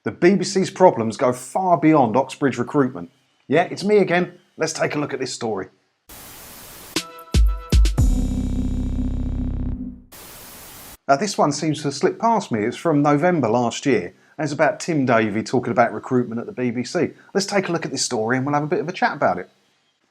The BBC's problems go far beyond Oxbridge recruitment. Yeah, it's me again. Let's take a look at this story. Now, this one seems to have slipped past me. It's from November last year. And it's about Tim Davie talking about recruitment at the BBC. Let's take a look at this story and we'll have a bit of a chat about it.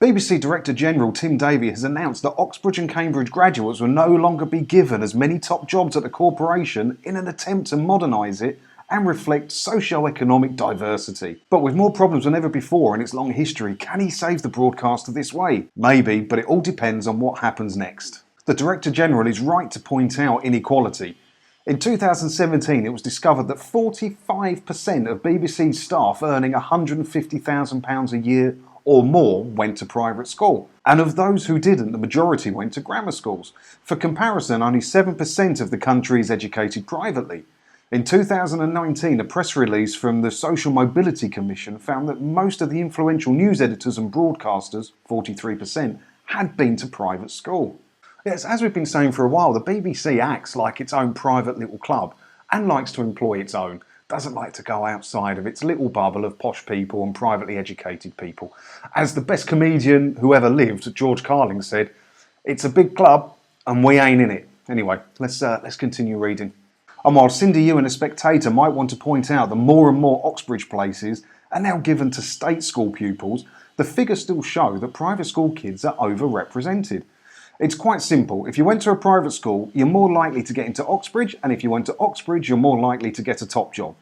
BBC Director General Tim Davie has announced that Oxbridge and Cambridge graduates will no longer be given as many top jobs at the corporation in an attempt to modernise it and reflect socio-economic diversity. But with more problems than ever before in its long history, can he save the broadcaster this way? Maybe, but it all depends on what happens next. The Director General is right to point out inequality. In 2017, it was discovered that 45% of BBC staff earning £150,000 a year or more went to private school. And of those who didn't, the majority went to grammar schools. For comparison, only 7% of the country is educated privately. In 2019, a press release from the Social Mobility Commission found that most of the influential news editors and broadcasters, 43%, had been to private school. Yes, as we've been saying for a while, the BBC acts like its own private little club and likes to employ its own, doesn't like to go outside of its little bubble of posh people and privately educated people. As the best comedian who ever lived, George Carlin, said, "It's a big club and we ain't in it." Anyway, let's continue reading. And while Cindy Yu and a Spectator might want to point out that more and more Oxbridge places are now given to state school pupils, the figures still show that private school kids are overrepresented. It's quite simple. If you went to a private school, you're more likely to get into Oxbridge, and if you went to Oxbridge, you're more likely to get a top job.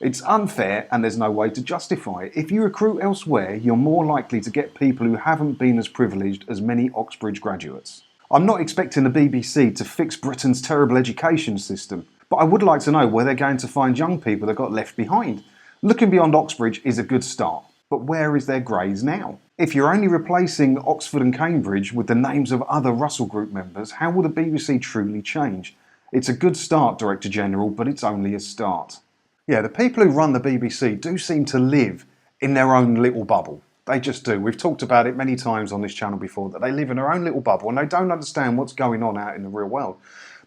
It's unfair and there's no way to justify it. If you recruit elsewhere, you're more likely to get people who haven't been as privileged as many Oxbridge graduates. I'm not expecting the BBC to fix Britain's terrible education system, but I would like to know where they're going to find young people that got left behind. Looking beyond Oxbridge is a good start, but where is their graze now? If you're only replacing Oxford and Cambridge with the names of other Russell Group members, how will the BBC truly change? It's a good start, Director General, but it's only a start. Yeah, the people who run the BBC do seem to live in their own little bubble. They just do. We've talked about it many times on this channel before, that they live in their own little bubble and they don't understand what's going on out in the real world.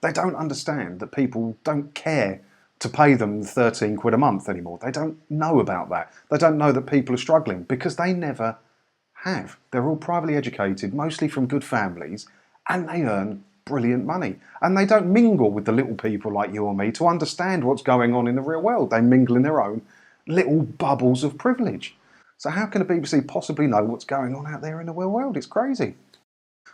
They don't understand that people don't care to pay them 13 quid a month anymore. They don't know about that. They don't know that people are struggling because they never have. They're all privately educated, mostly from good families, and they earn brilliant money. And they don't mingle with the little people like you or me to understand what's going on in the real world. They mingle in their own little bubbles of privilege. So how can the BBC possibly know what's going on out there in the real world? It's crazy.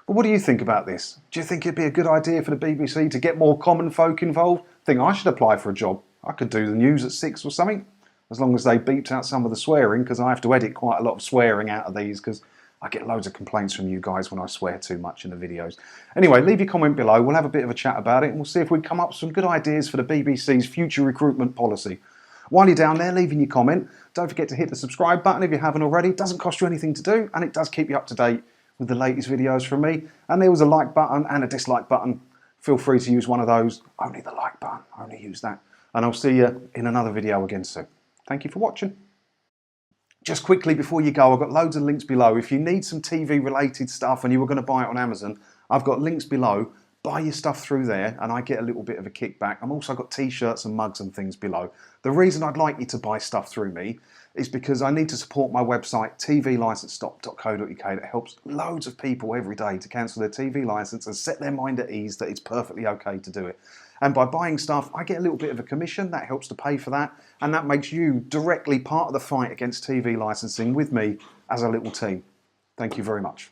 But what do you think about this? Do you think it'd be a good idea for the BBC to get more common folk involved? I think I should apply for a job. I could do the news at 6 or something, as long as they beeped out some of the swearing, because I have to edit quite a lot of swearing out of these, because I get loads of complaints from you guys when I swear too much in the videos. Anyway, leave your comment below. We'll have a bit of a chat about it, and we'll see if we can come up with some good ideas for the BBC's future recruitment policy. While you're down there leaving your comment, don't forget to hit the subscribe button if you haven't already. It doesn't cost you anything to do, and it does keep you up to date with the latest videos from me. And there was a like button and a dislike button. Feel free to use one of those. Only the like button, only use that. And I'll see you in another video again soon. Thank you for watching. Just quickly before you go, I've got loads of links below. If you need some TV related stuff and you were going to buy it on Amazon, I've got links below. Buy your stuff through there and I get a little bit of a kickback. I've also got t-shirts and mugs and things below. The reason I'd like you to buy stuff through me is because I need to support my website tvlicensestop.co.uk that helps loads of people every day to cancel their TV licence and set their mind at ease that it's perfectly okay to do it. And by buying stuff, I get a little bit of a commission that helps to pay for that, and that makes you directly part of the fight against TV licensing with me as a little team. Thank you very much.